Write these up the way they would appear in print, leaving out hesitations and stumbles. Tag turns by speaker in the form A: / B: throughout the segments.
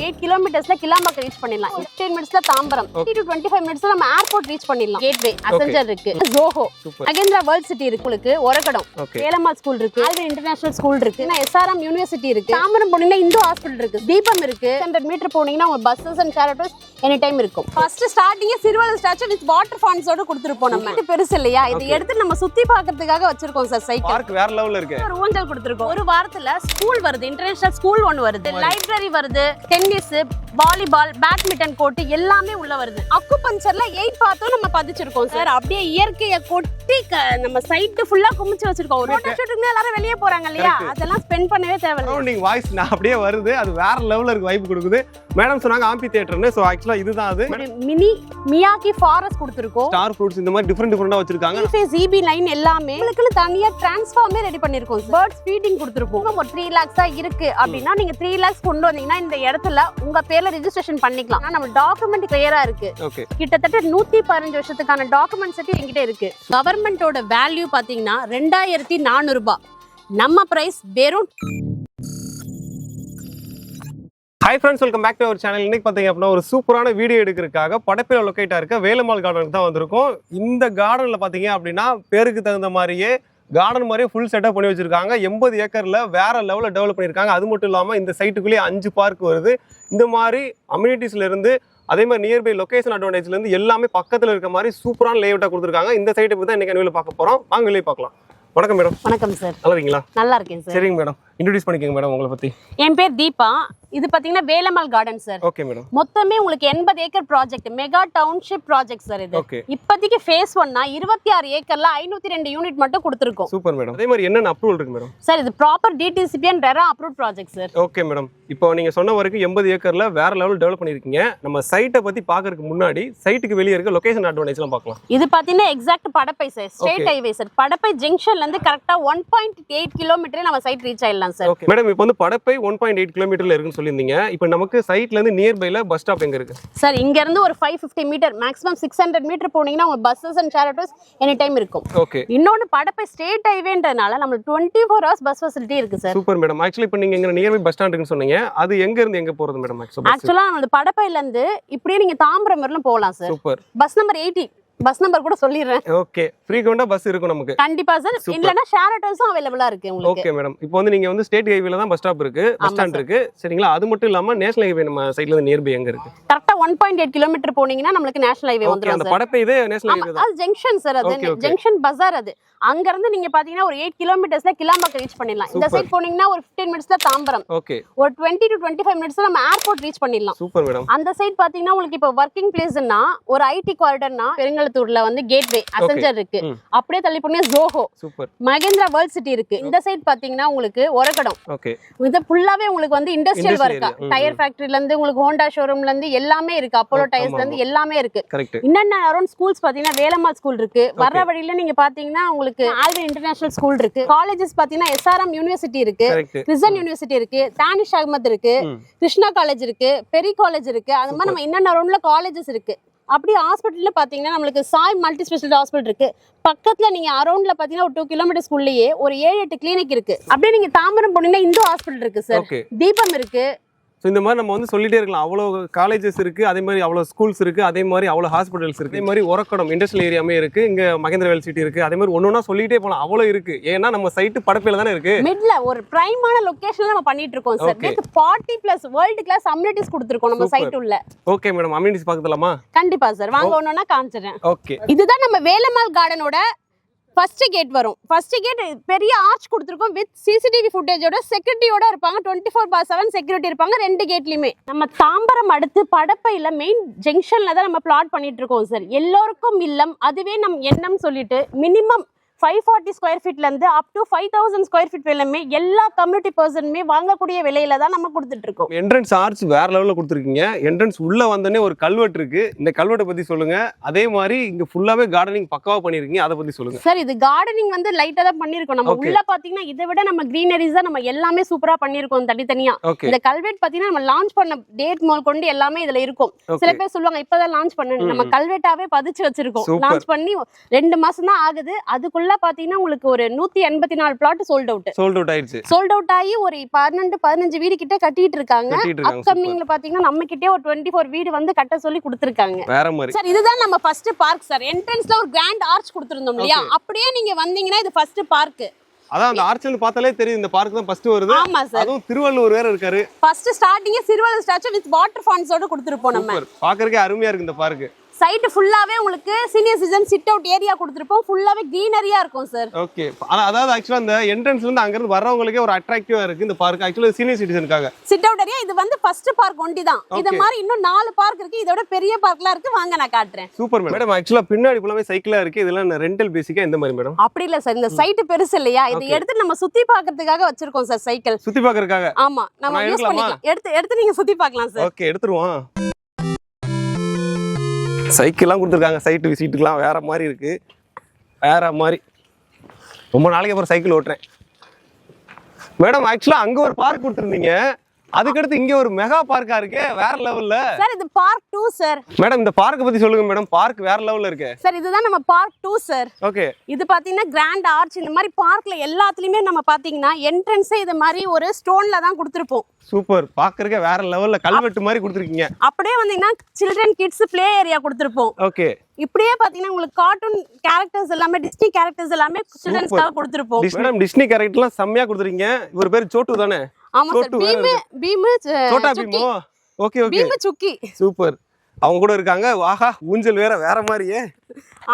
A: 8 kilometersல Kilambakkam reach பண்ணிடலாம். 15 minutesல Tambaram, 20 to 25 minutesல நம்ம airport reach பண்ணிடலாம். கேட்வே, அசென்ஜர் இருக்கு, ஜோஹோ, மகேந்திரா வேர்ல்ட் சிட்டி இருக்கு, உங்களுக்கு ஒரகடம், வேலம்மாள் ஸ்கூல் இருக்கு, ஆல்வின் இன்டர்நேஷனல் ஸ்கூல் இருக்கு, எஸ்ஆர்எம் யூனிவர்சிட்டி இருக்கு, தாம்பரம் போனீங்கன்னா இந்து ஹாஸ்பிடல் இருக்கு, தீபம் இருக்கு. 100 மீட்டர் போனீங்கன்னா உங்க buses and characters any time இருக்கும். ஃபர்ஸ்ட் ஸ்டார்டிங்கே சிறுவல் ஸ்டாச்சு வித் வாட்டர் ஃபால்ஸோட கொடுத்துருப்போம். நம்ம இது பெருசு இல்லையா, இதை எடுத்து நம்ம சுத்தி பார்க்கிறதுக்காக வச்சிருக்கோம் சார். சைக்கிள்
B: பார்க் வேற லெவல்ல இருக்கு.
A: ஒரு ஊஞ்சல் கொடுத்துருக்கோம். ஒரு வாரத்துல ஸ்கூல் வருது, இன்டர்நேஷனல் ஸ்கூல் ஒன்னு வருது, லைப்ரரி வருது, டென்னிஸ், வாலிபால், பேட்மிண்டன் கோர்ட் எல்லாமே உள்ள வருது. அக்குபஞ்சர்ல 8 பார்த்தோம் நம்ம பதிச்சிருக்கோம் சார். அப்படியே இயற்கையை கொட்டி நம்ம சைட் ஃபுல்லா குமிச்சு வச்சிருக்கோம். ஒரு போட்டோ ஷூட்டுக்கு எல்லாரும் வெளியே போறாங்க இல்லையா, அதெல்லாம் ஸ்பெண்ட் பண்ணவே தேவையில்லை.
B: நீங்க வாய்ஸ் நான் அப்படியே வருது, அது வேற லெவல்ல இருக்கு, வைப் கொடுக்குது. மேடம் சொன்னாங்க ஆம்பி தியேட்டர்னு. சோ एक्चुअली இதுதான் அது.
A: மினி மியாக்கி ஃபாரஸ்ட் கொடுத்திருக்கோம்.
B: ஸ்டார் ஃப்ரூட்ஸ் இந்த மாதிரி டிஃபரண்டா வச்சிருக்காங்க.
A: ஜிபி லைன் எல்லாமே உங்களுக்கு தனியா டிரான்ஸ்ஃபார்மே ரெடி பண்ணிருக்கோம். பேர்ட்ஸ் ஃபீடிங் கொடுத்திருக்கோம். ஒரு 3 lakhs இருக்கு அப்படினா நீங்க 3 lakhs கொண்டு வந்தீங்கன்னா இந்த இடத்துல உங்க பேர்ல ரெஜிஸ்ட்ரேஷன் பண்ணிக்கலாம். நம்ம டாக்குமெண்ட் கிளியரா இருக்கு. கிட்டத்தட்ட 115 வருஷத்துக்கான டாக்குமெண்ட் செட் என்கிட்ட இருக்கு. கவர்மெண்டோட வேல்யூ பாத்தீங்கன்னா 2400 ரூபாய். நம்ம பிரைஸ் வெறும்.
B: Hi friends, welcome back to our channel. இன்னைக்கு பார்த்தீங்க அப்படின்னா ஒரு சூப்பரான வீடியோ எடுக்கிறதுக்காக படப்பில் லொக்கேட்டாக இருக்க வேலம்மாள் கார்டனுக்கு தான் வந்திருக்கோம். இந்த கார்டனில் பார்த்தீங்க அப்படின்னா பேருக்கு தகுந்த மாதிரியே கார்டன் மாதிரியே ஃபுல் செட்டப் பண்ணி வச்சிருக்காங்க. 80 ஏக்கரில் வேற லெவலில் டெவலப் பண்ணியிருக்காங்க. அது மட்டும் இல்லாமல் இந்த சைட்டுக்குள்ளேயே 5 பார்க் வருது. இந்த மாதிரி அம்யூனிட்டிஸ்லேருந்து அதே மாதிரி நியர்பை லொகேஷன் அட்வான்டேஜ்லேருந்து எல்லாமே பக்கத்தில் இருக்க மாதிரி சூப்பரான லேஅவுட்டாக கொடுத்துருக்காங்க. இந்த சைட்டை பற்றி தான் இன்றைக்கி வெளியில் பார்க்க போகிறோம். வாங்க வெளியே பார்க்கலாம். வணக்கம் மேடம்.
A: வணக்கம் சார்.
B: நல்லா இருக்கீங்களா?
A: நல்லா இருக்கேன் சார்.
B: சரிங்க மேடம், இன்ட்ரோடியூஸ் பண்ணிக்கோங்க மேடம் உங்களை பற்றி.
A: என் பேர் தீபா. இது பாத்தீங்கன்னா Velammal garden sir.
B: Okay madam.
A: மொத்தமே உங்களுக்கு 80 acre project, mega township project sir இது.
B: ஓகே.
A: இப்போதைக்கு ஃபேஸ் 1னா 26 ஏக்கர்ல 502 யூனிட் மட்டும் கொடுத்துருக்கோம்.
B: Super madam. அதே மாதிரி என்னென்ன அப்ரூவல் இருக்கு மேடம்?
A: சார் இது proper DTCP and RERA approved project sir.
B: Okay madam. இப்போ நீங்க சொன்ன வரைக்கும் 80 ஏக்கர்ல வேற லெவல் டெவலப் பண்ணிருக்கீங்க. நம்ம சைட்டை பத்தி பாக்குறதுக்கு முன்னாடி சைட்டுக்கு வெளியே இருக்க லொகேஷன் அட்வான்டேஜ்லாம் பார்க்கலாம்.
A: இது பாத்தீங்கன்னா எக்ஸாக்ட் படப்பை சார், ஸ்ட்ரெயிட் ஹைவே சார். படப்பை ஜங்ஷன்ல இருந்து கரெக்ட்டா 1.8 கிலோமீட்டர் நம்ம சைட் ரீச் ஆயிடலாம் சார்.
B: ஓகே மேடம், இப்போ வந்து படப்பை 1.8 கிலோமீட்டர்ல இருக்குன்னு சொல்லியிருந்தீங்க. இப்போ நமக்கு சைட்ல இருந்து நியர்பைல பஸ் ஸ்டாப் எங்க இருக்கு
A: சார்? இங்க இருந்து ஒரு 550 மீட்டர், மேக்ஸிமம் 600 மீட்டர் போனீங்கன்னா உங்க buses and share any time இருக்கும்.
B: ஓகே.
A: இன்னொன்னு படப்பை ஸ்ட்ரெயிட் ஹைவேன்றனால நமக்கு 24 hours பஸ் ஃபெசிலிட்டி இருக்கு சார்.
B: Super madam. ஆக்சுவலி இப்போ நீங்க எங்க நியர்பை பஸ் ஸ்டாண்ட் இருக்குன்னு சொன்னீங்க. அது எங்க இருந்து எங்க போறது மேடம்?
A: ஆக்சுவலா நம்ம படப்பையில இருந்து இப்படியே நீங்க தாம்பரம் வரலும் போகலாம் sir.
B: Super.
A: Bus number 80, bus number கூட சொல்லிடுறேன்.
B: ஓகே. ஃப்ரீக்வெண்டா பஸ் இருக்கும் நமக்கு.
A: கண்டிப்பா சார். இல்லனா ஷேர் ஆட்டோஸும் அவேலபிளா இருக்கு உங்களுக்கு.
B: Okay madam. இப்போ வந்து நீங்க வந்து ஸ்டேட் ஹைவேல தான் பஸ் ஸ்டாப் இருக்கு, பஸ் ஸ்டாண்ட் இருக்கு, சரிங்களா? அது மட்டும் இல்லாம நேஷனல் ஹைவே நம்ம சைடுல இருந்து நியர்பை எங்க இருக்கு?
A: கரெக்ட்டா 1.8 கிலோமீட்டர் போனீங்கன்னா நமக்கு நேஷனல் ஹைவே வந்துரும் சார்.
B: அந்த படப்பை இதே நேஷனல் ஹைவே தான்.
A: அது ஜங்ஷன் சார். அது ஜங்ஷன் பஜார். அது அங்க இருந்து நீங்க பாத்தீங்கன்னா ஒரு 8 கிலோமீட்டர்ஸ்ல கிளாம்பாக்கம் ரீச் பண்ணிடலாம். இந்த சைடு போனீங்கன்னா ஒரு 15 minutesல தாம்பரம்.
B: ஓகே.
A: ஒரு 20 to 25 minutesல நம்ம ஏர்போர்ட் ரீச் பண்ணிடலாம்.
B: Super madam.
A: அந்த சைடு பாத்தீங்கன்னா உங்களுக்கு இப்ப வர்க்கிங் பிளேஸ்னா ஒரு ஐடி காரிடர்னா பெருங்கலத்தூர்ல வந்து கேட்வே, அசென்ஜர் இருக்கு. அப்படியே தள்ளி போனீங்க Zoho.
B: Super.
A: Mahindra world city இருக்கு. இந்த சைடு பாத்தீங்கன்னா உங்களுக்கு ஒரகடம்.
B: ஓகே.
A: இது ஃபுல்லாவே உங்களுக்கு வந்து இண்டஸ்ட்ரியல் வர்க்கா, டயர் ஃபேக்டரியில இருந்து உங்களுக்கு ஹோண்டா ஷோரூம்ல இருந்து எல்லாமே இருக்கு, அப்போலோ டயர்ஸ்ல இருந்து எல்லாமே இருக்கு.
B: கரெக்ட்.
A: இன்னொன்னு அரௌண்ட் ஸ்கூல்ஸ் பாத்தீங்கன்னா வேலம்மாள் ஸ்கூல் இருக்கு. வர்ற வழியில நீங்க பாத்தீங்கன்னா உங்களுக்கு ஆல்வின் இன்டர்நேஷனல் ஸ்கூல் இருக்கு. காலேஜஸ் பாத்தீங்கன்னா எஸ்ஆர்எம் யூனிவர்சிட்டி இருக்கு, கிறிஸ்டன் யூனிவர்சிட்டி இருக்கு, தானிஷ் அகமது இருக்கு, கிருஷ்ணா காலேஜ் இருக்கு, பெரி காலேஜ் இருக்கு. அது மாதிரி நம்ம இன்னொன்னு அரௌண்ட்ல காலேஜஸ் இருக்கு. அப்படி ஹாஸ்பிட்டல்ல பாத்தீங்கன்னா நம்மளுக்கு சாய் மல்டி ஸ்பெஷாலிட்டி ஹாஸ்பிட்டல் இருக்கு. பக்கத்துல நீங்க அரௌண்ட்ல பாத்தீங்கன்னா ஒரு 2 கிலோமீட்டர்ஸ்குள்ளேயே ஒரு 7-8 கிளினிக் இருக்கு. அப்படியே நீங்க தாம்பரம் போனீங்கன்னா இந்து ஹாஸ்பிட்டல் இருக்கு சார். தீபம் இருக்கு.
B: ஸோ இந்த மாதிரி நம்ம வந்து சொல்லிட்டே இருக்கலாம். அவ்வளோ காலேஜஸ் இருக்குது, அதே மாதிரி அவ்வளோ ஸ்கூல்ஸ் இருக்குது, அதே மாதிரி அவ்வளோ ஹாஸ்பிட்டல்ஸ் இருக்குது, அதே மாதிரி ஒரக்கடம் இண்டஸ்ட்ரியல் ஏரியாமே இருக்குது, இங்கே மகேந்திர வேல் சிட்டி இருக்குது. அதே மாதிரி ஒன்று சொல்லிட்டே போகலாம், அவ்வளோ இருக்குது. ஏன்னா நம்ம சைட்டு படப்பையில் தானே இருக்குது.
A: மிட்ல ஒரு பிரைமான லொகேஷன்ல நம்ம பண்ணிட்டு இருக்கோம் sir. With 40+ world class amenities கொடுத்துருக்கோம் நம்ம சைட் உள்ள.
B: ஓகே மேடம், அம்யூனிட்டிஸ் பார்க்கலாமா?
A: கண்டிப்பா சார், வாங்க ஒன்னொன்னா காமிச்சிடுறேன்.
B: ஓகே.
A: இதுதான் நம்ம வேலம்மாள் கார்டனோட ஃபர்ஸ்ட் கேட் வரும். ஃபர்ஸ்ட் கேட் பெரிய ஆர்ச் கொடுத்துருக்கோம் வித் சிசிடிவி ஃபுட்டேஜோட, செக்யூரிட்டியோட இருப்பாங்க. 24/7 செக்யூரிட்டி இருப்பாங்க 2 கேட்லயுமே. நம்ம தாம்பரம் அடுத்து படப்பையில மெயின் ஜங்ஷன்ல தான் நம்ம பிளாட் பண்ணிட்டு இருக்கோம் சார். எல்லோருக்கும் இல்லம் அதுவே நம் எண்ணம் சொல்லிட்டு மினிமம் 540 ஸ்கொயர் ஃபீட்ல இருந்து அப் டு 5000 ஸ்கொயர் ஃபீட் வரையிலுமே எல்லா கம்யூனிட்டி பர்சனுமே வாங்கக்கூடிய விலையில தான் நம்ம கொடுத்துட்டு இருக்கோம்.
B: என்ட்ரன்ஸ் ஆர்ச் வேற லெவல்ல கொடுத்துருக்கீங்க. என்ட்ரன்ஸ் உள்ள வந்தோடனே ஒரு கல்வெட்டு இருக்கு. இந்த கல்வெட்டை பத்தி சொல்லுங்க. அதே மாதிரி இங்க ஃபுல்லாவே கார்டனிங் பக்காவா பண்ணிருக்கீங்க, அதை பத்தி சொல்லுங்க
A: சார். இது கார்டனிங் வந்து லைட்டா தான் பண்ணிருக்கோம். நம்ம உள்ள பாத்தீங்கன்னா இதை விட நம்ம கிரீனரிஸ் தான் நம்ம எல்லாமே சூப்பரா பண்ணிருக்கோம் தனித்தனியா. இந்த கல்வெட் பாத்தீங்கன்னா நம்ம லான்ச் பண்ண டேட் முதல் கொண்டு எல்லாமே இதுல இருக்கும். சில பேர் சொல்லுவாங்க இப்பதான் லான்ச் பண்ணணும், நம்ம கல்வெட்டாவே பதிச்சு வச்சிருக்கோம். லான்ச் பண்ணி 2 மாசம் தான் ஆகுது. அதுக்குள்ள ஃபுல்லா பாத்தீங்கன்னா உங்களுக்கு ஒரு 184 பிளாட் சோல்ட் அவுட்
B: ஆயிடுச்சு.
A: சோல்ட் அவுட் ஆகி ஒரு 12-15 வீடு கிட்ட கட்டிட்டு இருக்காங்க. அப்கமிங்ல பாத்தீங்கன்னா நம்ம கிட்டே ஒரு 24 வீடு வந்து கட்ட சொல்லி கொடுத்திருக்காங்க.
B: வேற மாதிரி
A: சார் இதுதான் நம்ம ஃபர்ஸ்ட் பார்க் சார். என்ட்ரன்ஸ்ல ஒரு கிராண்ட் ஆர்ச் கொடுத்திருந்தோம் இல்லையா, அப்படியே நீங்க வந்தீங்கன்னா இது ஃபர்ஸ்ட் பார்க்.
B: அதான் அந்த ஆர்ச்ல இருந்து பார்த்தாலே தெரியும் இந்த பார்க் தான் ஃபர்ஸ்ட் வருது.
A: ஆமா சார்.
B: அதுவும் திருவள்ளுவர் வேற இருக்காரு.
A: ஃபர்ஸ்ட் ஸ்டார்டிங்கே திருவள்ளுவர் ஸ்டாச்சு வித் வாட்டர் ஃபால்ஸோட கொடுத்திருப்போம் நம்ம.
B: பாக்குறதுக்கே அருமையா இருக்கு இந்த பார்க்.
A: சைட் ஃபுல்லாவே உங்களுக்கு senior citizen sit out area கொடுத்திருப்போம். ஃபுல்லாவே கிரீனரியா இருக்கும் சார்.
B: ஓகே. அதாவது ஆக்சுவலா அந்த என்ட்ரன்ஸ்ல இருந்து அங்க இருந்து வரவங்களுக்கே ஒரு அட்ராக்டிவா இருக்கு இந்த பார்க். ஆக்சுவலா சீனியர் சிட்டிசனுக்காக
A: சிட் அவுட் ஏரியா. இது வந்து ஃபர்ஸ்ட் பார்க் ஒண்டி தான். இந்த மாதிரி இன்னும் 4 பார்க் இருக்கு. இதோட பெரிய பார்க்லாம் இருக்கு. வாங்க நான் காட்டுறேன்.
B: Super madam. ஆக்சுவலா பின்னாடி ஃபுல்லாவே சைக்கிளா இருக்கு. இதெல்லாம் ரெண்டல் பேசிக்கா இந்த மாதிரி மேடம்.
A: அப்படி இல்ல சார், இந்த சைட் பெருசு இல்லையா, இதை எடுத்து நம்ம சுத்தி பார்க்கிறதுக்காக வச்சிருக்கோம் சார். சைக்கிள்
B: சுத்தி பார்க்கிறதுக்காக.
A: ஆமா, நம்ம யூஸ் பண்ணிக்கலாம். எடுத்து நீங்க சுத்தி பார்க்கலாம் சார்.
B: ஓகே, எடுத்துருவோம். சைக்கிள்லாம் கொடுத்துருக்காங்க. சைட்டு விசிட்டுக்கெலாம் வேற மாதிரி இருக்கு. வேற மாதிரி ரொம்ப நாளைக்கு அப்புறம் சைக்கிள் ஓட்டுறேன் மேடம். ஆக்சுவலா அங்க ஒரு பார்க் கொடுத்துருந்தீங்க, அதுக்கடுத்து இங்க ஒரு மெகா பார்க்கா இருக்கு வேற லெவல்ல.
A: சார் இது பார்க் 2 சார்.
B: மேடம் இந்த பார்க்க பத்தி சொல்லுங்க மேடம். பார்க் வேற லெவல்ல இருக்கு
A: சார். இதுதான் நம்ம பார்க் 2 சார்.
B: ஓகே.
A: இது பாத்தீங்கன்னா கிராண்ட் ஆர்ச். இந்த மாதிரி பார்க்ல எல்லாத்துலயுமே நம்ம பாத்தீங்கன்னா என்ட்ரன்ஸே இது மாதிரி ஒரு ஸ்டோன்ல தான் கொடுத்திருப்போம்.
B: சூப்பர். பாக்குறதுக்கு வேற லெவல்ல கல்வெட்டு மாதிரி கொடுத்திருக்கீங்க.
A: அப்படியே வந்தீங்கன்னா சில்ட்ரன் கிட்ஸ் ப்ளே ஏரியா கொடுத்திருப்போம்.
B: ஓகே.
A: இப்படியே பாத்தீங்கன்னா உங்களுக்கு கார்ட்டூன் கேரக்டர்ஸ் எல்லாமே, டிஸ்னி கேரக்டர்ஸ் எல்லாமே சில்ட்ரன்ஸ்க்காக கொடுத்திருப்போம்.
B: மேடம் டிஸ்னி கேரக்டர்லாம் செம்மையா கொடுத்துறீங்க. இவர் பேர் சோட்டு தானே?
A: ஆமா சார். பீம்
B: சோட்டா பீமோ? Okay okay.
A: பீம் சுக்கி.
B: சூப்பர். அவங்க கூட இருக்காங்க. வாஹா, ஊஞ்சல் வேற மாதிரியே.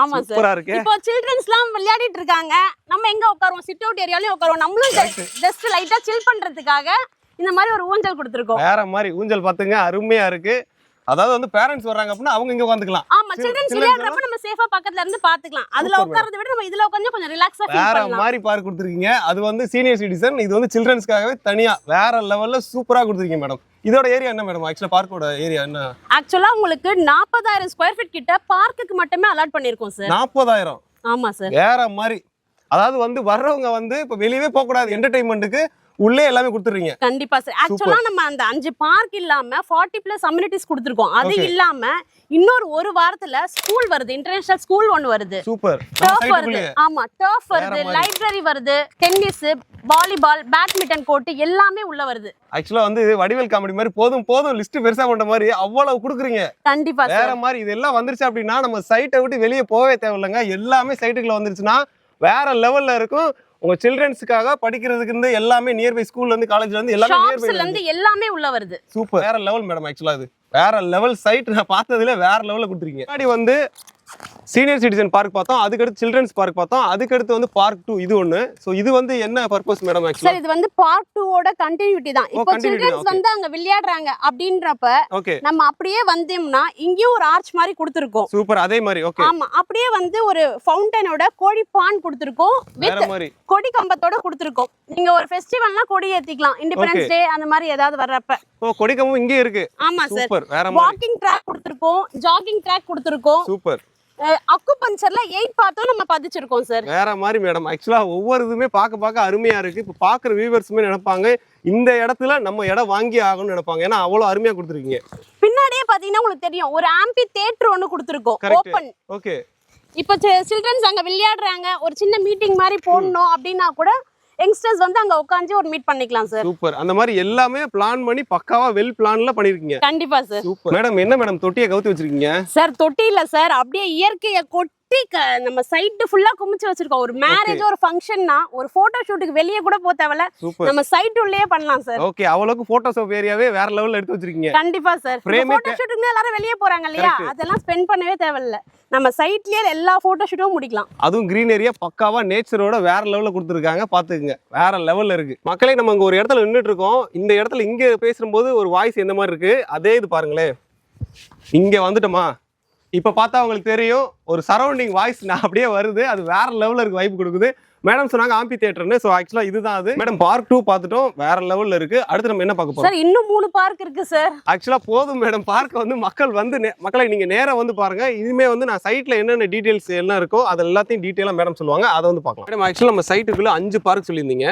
A: ஆமா சார்.
B: சூப்பரா இருக்கு.
A: இப்போ சில்ட்ரன்ஸ்லாம் விளையாடிட்டு இருக்காங்க. நம்ம எங்க உட்காருவோம்? சிட் அவுட் ஏரியாலயே உட்காருவோம். நம்மளும் ஜஸ்ட் லைட்டா சில் பண்றதுக்காக இந்த மாதிரி ஒரு ஊஞ்சல் கொடுத்திருக்கோம்.
B: வேற மாதிரி ஊஞ்சல் பாத்துங்க, அருமையா இருக்கு. அதாவது வந்து பேரண்ட்ஸ் வர்றாங்க அப்படின்னா அவங்க இங்க உட்காந்துக்கலாம்.
A: ஆமா, சில்ட்ரன்ஸ் விளையாடுறப்ப நம்ம சேஃபா பக்கத்துல இருந்து பாத்துக்கலாம். அதுல உட்கார்றத விட நம்ம இதுல உட்கார்ந்து கொஞ்சம் ரிலாக்ஸா ஃபீல் பண்ணலாம்.
B: வேற மாதிரி பார்க் கொடுத்திருக்கீங்க. அது வந்து சீனியர் சிட்டிசன், இது வந்து சில்ட்ரன்ஸ்க்காகவே தனியா வேற லெவல்ல சூப்பரா கொடுத்திருக்கீங்க மேடம். இதோட ஏரியா என்ன மேடம்? ஆக்சுவலா பார்க்கோட ஏரியா என்ன?
A: ஆக்சுவலா உங்களுக்கு 40,000 ஸ்கொயர் ஃபீட் கிட்ட பார்க்குக்கு மட்டுமே அலாட் பண்ணிருக்கோம் சார்.
B: 40,000?
A: ஆமா சார்.
B: வேற மாதிரி. அதாவது வந்து வர்றவங்க வந்து இப்ப வெளியவே போக கூடாது, என்டர்டெயின்மெண்ட்டுக்கு உள்ளே எல்லாமே கொடுத்துறீங்க.
A: கண்டிப்பா சார். ஆக்சுவலா நம்ம அந்த 5 பார்க் இல்லாம 40+ அம்யூனிட்டிஸ் கொடுத்திருக்கோம். அது இல்லாம இன்னொரு ஒரு வாரத்துல ஸ்கூல் வருது, இன்டர்நேஷனல் ஸ்கூல் ஒன்னு வருது.
B: சூப்பர்.
A: டர்ஃப் வருது. ஆமா, டர்ஃப் வருது, லைப்ரரி வருது, டென்னிஸ், வாலிபால், பேட்மிண்டன் கோர்ட் எல்லாமே உள்ள வருது.
B: ஆக்சுவலா வந்து வடிவேல் காமெடி மாதிரி போதும் லிஸ்ட் பெருசா பண்ற மாதிரி அவ்வளவு கொடுக்குறீங்க.
A: கண்டிப்பா சார்.
B: வேற மாதிரி இதெல்லாம் வந்துருச்சு அப்படின்னா நம்ம சைட்டை விட்டு வெளியே போகவே தேவையில்லைங்க. எல்லாமே சைட்டுக்குள்ள வந்துருச்சுன்னா வேற லெவல்ல இருக்கும். உங்க சில்ட்ரன்ஸ்க்காக படிக்கிறதுக்கு இருந்து எல்லாமே நியர்பை ஸ்கூல்ல இருந்து காலேஜ்ல இருந்து எல்லாமே
A: நியர்பைல இருந்து எல்லாமே உள்ள வருது.
B: சூப்பர். வேற லெவல் மேடம். ஆக்சுவலா இது வேற லெவல் சைட். நான் பார்த்ததுல வேற லெவல்ல கொடுத்துருக்கீங்க. முன்னாடி வந்து சீனியர் சிட்டிசன் பார்க் பார்த்தோம், அதுக்கடுத்து சில்ட்ரன்ஸ் பார்க் பார்த்தோம், அதுக்கடுத்து வந்து பார்க் 2 இது ஒண்ணு. சோ இது வந்து என்ன பர்பஸ் மேடம்? ஆக்சுவலா
A: சார் இது வந்து பார்க் 2 ஓட கண்டினியூட்டி தான். இப்போ சில்ட்ரன்ஸ் வந்து அங்க விளையாடுறாங்க அப்படின்றப்ப நம்ம அப்படியே வந்தோம்னா இங்கேயும் ஒரு ஆர்ச் மாதிரி கொடுத்திருக்கோம்.
B: சூப்பர். அதே மாதிரி. ஓகே.
A: ஆமா, அப்படியே வந்து ஒரு ஃபவுண்டனோட கோழி பான் கொடுத்திருக்கோம். வித் கொடி கம்பத்தோட கொடுத்திருக்கோம். நீங்க ஒரு ஃபெஸ்டிவல்னா கொடி ஏத்திக்கலாம். இண்டிபெண்டன்ஸ் டே அந்த மாதிரி ஏதாவது வர்றப்ப.
B: ஓ, கொடி கம்பம் இங்கே இருக்கு.
A: ஆமா சார்.
B: சூப்பர். வேற மாதிரி.
A: வாக்கிங் ட்ராக் கொடுத்திருக்கோம், ஜாகிங் ட்ராக் கொடுத்திருக்கோம்.
B: சூப்பர்.
A: அக்குபஞ்சர்ல 8 பார்ட்டும் நம்ம பதிச்சிருக்கோம் சார்.
B: வேற மாதிரி மேடம். ஆக்சுவலா ஒவ்வொரு இதுமே பார்க்க அருமையா இருக்கு. இப்போ பாக்குற வியூவர்ஸுமே நினைப்பாங்க இந்த இடத்துல நம்ம இடம் வாங்கி ஆகணும்னு நினைப்பாங்க. ஏன்னா அவ்வளவு அருமையா கொடுத்துருக்கீங்க.
A: பின்னாடியே பாத்தீங்கன்னா உங்களுக்கு தெரியும் ஒரு ஆம்பி தியேட்டர் ஒன்னு கொடுத்திருக்கோம். ஓபன்.
B: ஓகே.
A: இப்போ சில்ட்ரன்ஸ் அங்க விளையாடுறாங்க, ஒரு சின்ன மீட்டிங் மாதிரி போடணும் அப்படின்னா கூட யங்ஸ்டர்ஸ் வந்து அங்க உட்கார்ந்து ஒரு மீட் பண்ணிக்கலாம் சார்.
B: சூப்பர். அந்த மாதிரி எல்லாமே பிளான் பண்ணி பக்காவா வெல் பிளான்ல பண்ணிருக்கீங்க.
A: கண்டிப்பா சார்.
B: Super madam. என்ன மேடம் தொட்டியை கவுத்தி வச்சிருக்கீங்க?
A: சார் தொட்டி இல்ல சார், அப்படியே இயற்கையை கொட்டி நம்ம சைட் ஃபுல்லா குமிச்சு வச்சிருக்கோம். ஒரு மேரேஜ் ஒரு ஃபங்க்ஷன்னா ஒரு போட்டோ ஷூட்டுக்கு வெளியே கூட போக தேவையில்ல, நம்ம சைட் உள்ளே பண்ணலாம் சார்.
B: ஓகே. அவ்வளவுக்கு போட்டோஷாப் ஏரியாவே வேற லெவல்ல எடுத்து வச்சிருக்கீங்க.
A: கண்டிப்பா சார். போட்டோ ஷூட்டுக்கு எல்லாரும் வெளியே போறாங்க இல்லையா, அதெல்லாம் ஸ்பெண்ட் பண்ணவே தேவையில்ல, நம்ம சைட்லயே எல்லா போட்டோ ஷூட்டும் முடிக்கலாம்.
B: அதுவும் கிரீன் ஏரியா பக்காவா நேச்சரோட வேற லெவல்ல கொடுத்துருக்காங்க. பாத்துக்கங்க, வேற லெவல்ல இருக்கு. மக்களே நம்ம இங்க ஒரு இடத்துல நின்றுட்டு இருக்கோம். இந்த இடத்துல இங்க பேசும்போது ஒரு வாய்ஸ் எந்த மாதிரி இருக்கு அதே இது பாருங்களேன். இங்க வந்துட்டோமா, இப்ப பார்த்தா உங்களுக்கு தெரியும் ஒரு சரௌண்டிங் வாய்ஸ் நான் அப்படியே வருது. அது வேற லெவல்ல இருக்கு, வைப் கொடுக்குது. மேடம் சொன்னாங்க ஆம்பி தியேட்டர்னு. சோ ஆக்சுவலா இதுதான் அது. மேடம் பார்க் 2 பார்த்துட்டோம், வேற லெவல்ல இருக்கு. அடுத்து நம்ம என்ன பார்க்க போறோம்
A: சார்? இன்னும் 3 பார்க் இருக்கு சார்.
B: ஆக்சுவலா போதும் மேடம். பார்க் வந்து மக்கள் வந்து மக்களை நீங்க நேரா வந்து பாருங்க. இதுமே வந்து நான் சைட்ல என்னென்ன டீடைல்ஸ் எல்லாம் இருக்கோ அது எல்லாத்தையும் டீடைலா மேடம் சொல்லுவாங்க, அதை வந்து பார்க்கலாம். மேடம் ஆக்சுவலா நம்ம சைட்டுக்குள்ள 5 பார்க் சொல்லியிருந்தீங்க.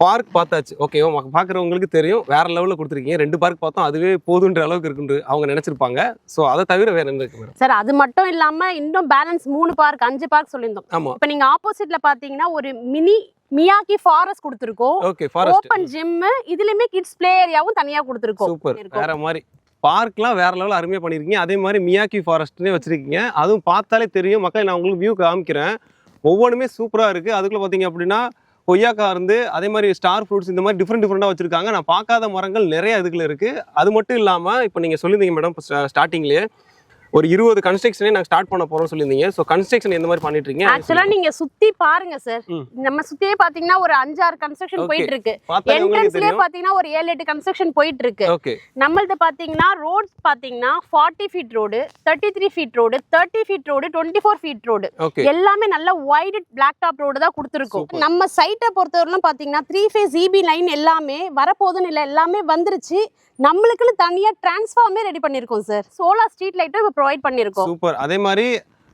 B: பார்க் பார்த்தாச்சு, ஓகேவா? பார்க்குறவங்களுக்கு தெரியும் வேற லெவலில் கொடுத்துருக்கீங்க. 2 பார்க் பார்த்தோம், அதுவே போதுன்ற அளவுக்கு இருக்குன்னு அவங்க நினைச்சிருப்பாங்க. ஸோ அதை தவிர வேற என்ன இருக்கு மேடம்?
A: சார் அது மட்டும் இல்லாம இன்னும் பேலன்ஸ் 3 பார்க் 5 பார்க் சொல்லியிருந்தோம்.
B: ஆமா,
A: இப்போ நீங்க ஆப்போசிட்ல பாத்தீங்கன்னா ஒரு மினி மியாக்கி ஃபாரஸ்ட் கொடுத்துருக்கோம்.
B: ஓகே, ஃபாரஸ்ட்
A: ஓப்பன் ஜிம், இதுலயுமே கிட்ஸ் ப்ளே ஏரியாவும் தனியா கொடுத்துருக்கோம்.
B: சூப்பர், வேற மாதிரி பார்க்லாம் வேற லெவலில் அருமையாக பண்ணியிருக்கீங்க. அதே மாதிரி மியாக்கி ஃபாரஸ்ட்னே வச்சிருக்கீங்க. அதுவும் பார்த்தாலே தெரியும் மக்களே. நான் உங்களுக்கு வியூ காமிக்கிறேன், ஒவ்வொன்றுமே சூப்பராக இருக்குது. அதுக்குள்ளே பார்த்தீங்க அப்படின்னா கொய்யாக்கா இருந்து அதே மாதிரி ஸ்டார் ஃப்ரூட்ஸ் இந்த மாதிரி டிஃப்ரெண்டாக வச்சுருக்காங்க. நான் பார்க்காத மரங்கள் நிறைய இதுக்குள்ள இருக்குது. அது மட்டும் இல்லாமல் இப்போ நீங்கள் சொல்லியிருந்தீங்க மேடம் ஸ்டார்டிங்லேயே ஒரு 20 கன்ஸ்ட்ரக்ஷனே நாங்கள் ஸ்டார்ட் பண்ண போகிறோம் சொல்லியிருந்தீங்க. ஸோ கன்ஸ்ட்ரக்ஷன் எந்த மாதிரி பண்ணிட்டு இருக்கீங்க?
A: ஆக்சுவலாக நீங்கள் சுற்றி பாருங்க சார். நம்ம சுற்றியே பார்த்தீங்கன்னா ஒரு 5-6 கன்ஸ்ட்ரக்ஷன் போயிட்டு இருக்கு. என்ட்ரன்ஸ்லேயே பார்த்தீங்கன்னா ஒரு 7-8 கன்ஸ்ட்ரக்ஷன் போயிட்டு இருக்கு.
B: ஓகே,
A: நம்மள்ட்ட பார்த்தீங்கன்னா ரோட்ஸ் பார்த்தீங்கன்னா 40 feet road, 33 feet road, 30 feet road, 24 feet road, எல்லாமே நல்ல வைட் பிளாக் டாப் ரோடு தான் கொடுத்துருக்கோம். நம்ம சைட்டை பொறுத்தவரையிலும் பார்த்தீங்கன்னா 3 ஃபேஸ் EB லைன் எல்லாமே வரப்போதுன்னு இல்லை, எல்லாமே வந்துருச்சு. நம்மளுக்குன்னு தனியா டிரான்ஸ்ஃபார்மே ரெடி பண்ணிருக்கோம் சார். சோலார் ஸ்ட்ரீட் லைட்டும் இப்போ ப்ரொவைட் பண்ணிருக்கோம்.
B: சூப்பர். அதே மாதிரி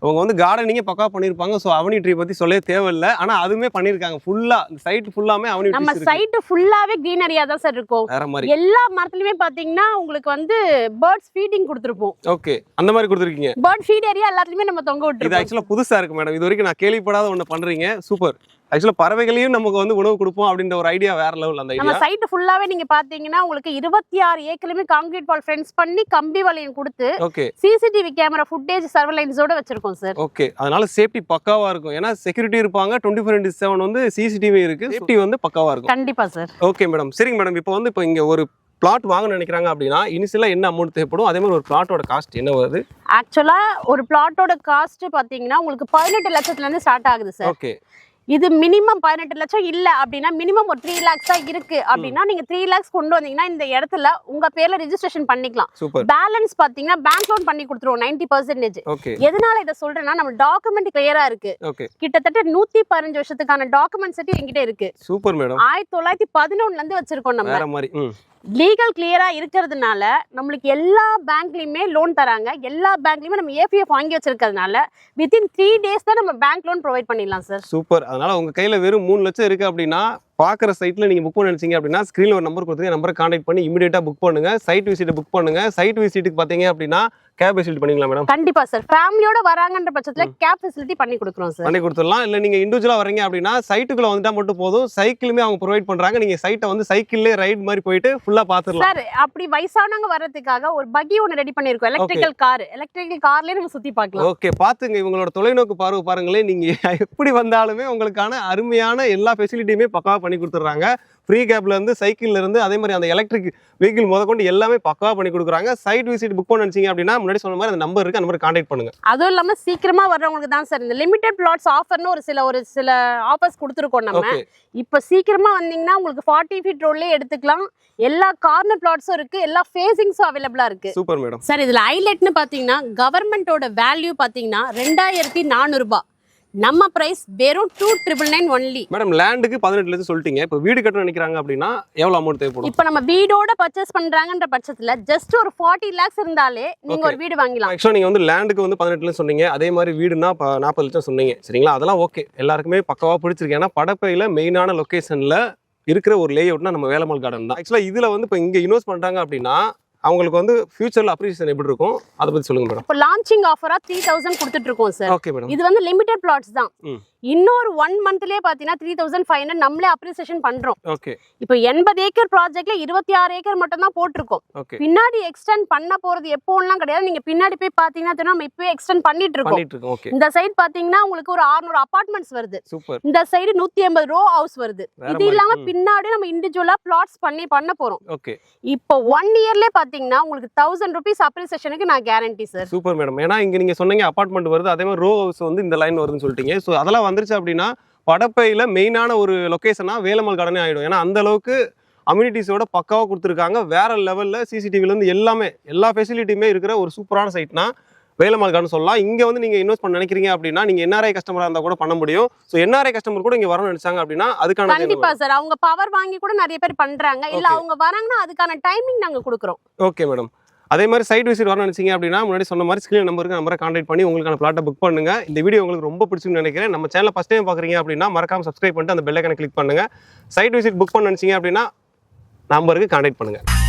B: அவங்க வந்து கார்டனிங்கே பக்கா பண்ணிருப்பாங்க. ஸோ அவனி ட்ரீ பத்தி சொல்லவே தேவையில்லை, ஆனா அதுவுமே பண்ணிருக்காங்க. ஃபுல்லா இந்த சைட் ஃபுல்லாமே அவனி
A: நம்ம சைட் ஃபுல்லாவே கிரீனரியா தான் சார் இருக்கும்.
B: வேற மாதிரி
A: எல்லா மரத்துலயுமே பாத்தீங்கன்னா உங்களுக்கு வந்து பேர்ட்ஸ் ஃபீடிங் கொடுத்துருப்போம்.
B: ஓகே, அந்த மாதிரி கொடுத்துருக்கீங்க.
A: பேர்ட் ஃபீட் ஏரியா எல்லாத்துலயுமே நம்ம தொங்க விட்டுருக்கோம்.
B: இது ஆக்சுவலா புதுசா இருக்கு மேடம், இது வரைக்கும் நான் கேள்விப்படாத ஒண்ணு பண்றீங்க. சூப்பர். ஆக்சுவலா பறவைகளையும் நமக்கு வந்து உணவு கொடுப்போம் அப்படின்ற ஒரு ஐடியா வேற லெவல். அந்த
A: நம்ம சைட் ஃபுல்லாவே நீங்க பாத்தீங்கன்னா உங்களுக்கு 26 ஏக்கர்லயுமே கான்கிரீட் வால் ஃபென்ஸ் பண்ணி கம்பி வலையும் கொடுத்து
B: ஓகே
A: சிசிடிவி கேமரா ஃபுட்டேஜ் சர்வேலன்ஸோட வச்சிருக்கோம் சார்.
B: ஓகே, அதனால சேஃப்டி பக்காவா இருக்கும். ஏன்னா செக்யூரிட்டி இருப்பாங்க, 24/7 வந்து சிசிடிவி இருக்கு, சேஃப்டி வந்து பக்காவா இருக்கும்.
A: கண்டிப்பா சார்.
B: ஓகே மேடம், சரிங்க மேடம். இப்போ வந்து இப்போ இங்க ஒரு பிளாட் வாங்க நினைக்கிறாங்க அப்படின்னா இனிஷியலா என்ன அமௌண்ட் தேவைப்படும்? அதே மாதிரி ஒரு பிளாட்டோட காஸ்ட் என்ன வருது?
A: ஆக்சுவலா ஒரு பிளாட்டோட காஸ்ட் பாத்தீங்கன்னா உங்களுக்கு 18 லட்சத்துல இருந்து ஸ்டார்ட் ஆகுது சார்.
B: ஓகே,
A: இது மினிமம் 18 லட்சம் இல்ல அப்படின்னா மினிமம் ஒரு 3 lakhs தான் இருக்கு அப்படின்னா நீங்க 3 lakhs கொண்டு வந்தீங்கன்னா இந்த இடத்துல உங்க பேர்ல ரெஜிஸ்ட்ரேஷன் பண்ணிக்கலாம்.
B: சூப்பர்.
A: பேலன்ஸ் பாத்தீங்கன்னா பேங்க் லோன் பண்ணி கொடுத்துருவோம் 90%.
B: ஓகே,
A: எதனால இதை சொல்றேன்னா நம்ம டாக்குமெண்ட் கிளியரா இருக்கு.
B: ஓகே,
A: கிட்டத்தட்ட 115 வருஷத்துக்கான டாக்குமெண்ட் செட் என்கிட்ட இருக்கு.
B: Super madam.
A: 1911ல இருந்து வச்சிருக்கோம் நம்ம.
B: வேற மாதிரி
A: லீகல் கிளியரா இருக்கிறதுனால நம்மளுக்கு எல்லா பேங்க்லயுமே லோன் தராங்க. எல்லா பேங்க்லயுமே நம்ம ஏபிஎஃப் வாங்கி வச்சிருக்கிறதுனால வித்தின் 3 days தான் நம்ம பேங்க் லோன் ப்ரொவைட் பண்ணிடலாம் சார்.
B: சூப்பர். அதனால உங்க கையில வெறும் 3 லட்சம் இருக்கு அப்படின்னா பார்க்குற சைட்டில் நீங்கள் புக் பண்ண நினைச்சீங்க அப்படின்னா ஸ்க்ரீனில் ஒரு நம்பர் கொடுத்துருங்க, நம்பரை கான்டாக்ட் பண்ணி இமீடியட்டாக புக் பண்ணுங்க. சைட் விசிட் புக் பண்ணுங்க. சைட் விசிட்டுக்கு பார்த்தீங்க அப்படின்னா கேப் ஃபெசிலிட்டி பண்ணிக்கலாம் மேடம்.
A: கண்டிப்பா சார். ஃபேமிலியோட வராங்கன்ற பட்சத்துல கேப் ஃபெசிலிட்டி பண்ணி கொடுக்குறோம் சார்.
B: பண்ணி கொடுத்துடலாம். இல்லை நீங்கள் இண்டிவிஜுவலாக வரீங்க அப்படின்னா சைட்டுக்குள்ள வந்துட்டா மட்டும் போதும். சைக்கிளுமே அவங்க ப்ரொவைட் பண்ணுறாங்க. நீங்கள் சைட்டை வந்து சைக்கிள்லேயே ரைட் மாதிரி போயிட்டு ஃபுல்லாக பார்த்துடலாம்
A: சார். அப்படி வயசானவங்க வர்றதுக்காக ஒரு பகி ஒன்று ரெடி பண்ணியிருக்கோம். எலக்ட்ரிக்கல் கார்லேயே நம்ம சுற்றி பார்க்கலாம்.
B: ஓகே, பார்த்துங்க. இவங்களோட தொலைநோக்கு பார்வை பாருங்களேன். நீங்கள் எப்படி வந்தாலுமே உங்களுக்கான அருமையான எல்லா ஃபெசிலிட்டியுமே பக்காவாக பண்ணி கொடுத்துட்றாங்க. ஃப்ரீ கேப்ல இருந்து சைக்கிள்ல இருந்து அதே மாதிரி அந்த எலக்ட்ரிக் வெஹிக்கிள் முதற்கொண்டு எல்லாமே பக்காவா பண்ணி கொடுக்குறாங்க. சைட் விசிட் புக் பண்ண நினைச்சீங்க அப்படின்னா முன்னாடி சொன்ன மாதிரி அந்த நம்பர் இருக்கு, அந்த நம்பர் கான்டாக்ட் பண்ணுங்க. அதுவும்
A: இல்லாம சீக்கிரமா வர்றவங்களுக்கு தான் சார் இந்த லிமிடெட் பிளாட்ஸ் ஆஃபர்னு ஒரு சில ஆஃபர்ஸ் கொடுத்துருக்கோம் நம்ம. இப்ப சீக்கிரமா வந்தீங்கன்னா உங்களுக்கு 40 ஃபீட் ரோட்லயே எடுத்துக்கலாம். எல்லா கார்னர் பிளாட்ஸும் இருக்கு, எல்லா ஃபேசிங்ஸும் அவைலபிளா இருக்கு.
B: Super madam.
A: சார் இதுல ஹைலைட்னு பாத்தீங்கன்னா கவர்மெண்டோட வேல்யூ பாத்தீங்கன்னா 2400 ரூபாய். நம்ம பிரைஸ் வெறும் 2,999 ஒன்லி.
B: மேடம் லேண்டுக்கு 18 லட்சம் சொல்லிட்டீங்க. இப்போ வீடு கட்ட நினைக்கிறாங்க அப்படின்னா எவ்வளவு அமௌண்ட் தேவைப்படும்?
A: இப்போ நம்ம வீடோட பர்ச்சேஸ் பண்றாங்கன்ற பட்சத்துல ஜஸ்ட் ஒரு 40 lakhs இருந்தாலே நீங்க ஒரு வீடு வாங்கலாம்.
B: ஆக்சுவலா நீங்க வந்து லேண்டுக்கு வந்து 18 லட்சம் சொன்னீங்க, அதே மாதிரி வீடுனா 40 லட்சம் சொன்னீங்க. சரிங்களா? அதெல்லாம் ஓகே, எல்லாருக்குமே பக்கவா பிடிச்சிருக்கு. ஏன்னா படப்பையில மெயினான லொகேஷன்ல இருக்கிற ஒரு லே அவுட்னா நம்ம வேலம்மாள் கார்டன் தான். ஆக்சுவலா இதுல வந்து இப்போ இங்க இன்வெஸ்ட் பண்றாங்க அப்படின்னா அவங்களுக்கு வந்து ஃபியூச்சர்ல அப்ரிசியேஷன் எப்படி இருக்கும் அதை பத்தி சொல்லுங்க மேடம்.
A: இப்போ லான்ச்சிங் ஆஃபரா 3000 கொடுத்துட்டு இருக்கோம் சார்.
B: Okay madam.
A: இது வந்து லிமிடெட் பிளாட்ஸ் தான். இன்னொரு 1 மந்த்லயே பாத்தீங்கன்னா 3500 நம்மளே அப்ரிசியேஷன் பண்றோம்.
B: ஓகே.
A: இப்போ 80 ஏக்கர் ப்ராஜெக்ட்ல 26 ஏக்கர் மட்டும் தான் போட்டுருக்கோம். பின்னாடி எக்ஸ்டெண்ட் பண்ண போறது எப்போலாம் கிடையாது. நீங்க பின்னாடி போய் பாத்தீங்கன்னா நம்ம இப்பவே எக்ஸ்டெண்ட் பண்ணிட்டு இருக்கோம். இந்த சைடு பாத்தீங்கன்னா உங்களுக்கு ஒரு 600 அபார்ட்மெண்ட்ஸ் வருது.
B: சூப்பர்.
A: இந்த சைடு 180 ரோ ஹவுஸ் வருது. இது இல்லாம பின்னாடி நம்ம இண்டிவிஜுவலா பிளாட்ஸ் பண்ண போறோம்.
B: ஓகே.
A: இப்போ 1 இயர்லயே பாத்தீங்கன்னா உங்களுக்கு 1000 rupees அப்ரிசியேஷனுக்கு நான் கேரண்டி சார்.
B: Super madam. ஏன்னா இங்க நீங்க சொன்னீங்க அபார்ட்மெண்ட் வருது, அதே மாதிரி ரோ ஹவுஸ் வந்து இந்த லைன் வருதுன்னு சொல்லிட்டீங்க. ஸோ அதெல்லாம் வந்துருச்சு அப்படின்னா படப்பையில மெயினான ஒரு லொகேஷனா வேலம்மாள் கார்டனே ஆயிடும். ஏன்னா அந்த அளவுக்கு அம்யூனிட்டிஸோட பக்காவா கொடுத்துருக்காங்க. வேற லெவல்ல சிசிடிவில இருந்து எல்லாமே எல்லா ஃபெசிலிட்டியுமே இருக்கிற ஒரு சூப்பரான சைட்னா வேலம்மாள் கார்டன் சொல்லலாம். இங்க வந்து நீங்க இன்வெஸ்ட் பண்ண நினைக்கிறீங்க அப்படின்னா நீங்க என்ஆர்ஐ கஸ்டமரா இருந்தா கூட பண்ண முடியும். ஸோ என்ஆர்ஐ கஸ்டமர் கூட இங்க வரணும்னு நினைச்சாங்க அப்படின்னா அதுக்கான
A: கண்டிப்பா சார் அவங்க பவர் வாங்கி கூட நிறைய பேர் பண்றாங்க. இல்ல அவங்க வராங்கன்னா அதுக்கான டைமிங் நாங்க கொடுக்குறோம்.
B: Okay madam. அதே மாதிரி சைட் விசிட் வரணும்னு நினைச்சீங்க அப்படின்னா முன்னாடி சொன்ன மாதிரி ஸ்கிரீன் நம்பரை கான்டாக்ட் பண்ணி உங்களுக்கான பிளாட்டை புக் பண்ணுங்க. இந்த வீடியோ உங்களுக்கு ரொம்ப பிடிச்சுன்னு நினைக்கிறேன். நம்ம சேனலை ஃபர்ஸ்ட் டைம் பார்க்குறீங்க அப்படின்னா மறக்காம சப்ஸ்கிரைப் பண்ணிட்டு அந்த பெல் ஐகானை கிளிக் பண்ணுங்க. சைட் விசிட் புக் பண்ண நினைச்சீங்க அப்படின்னா நம்பருக்கு கான்டாக்ட் பண்ணுங்க.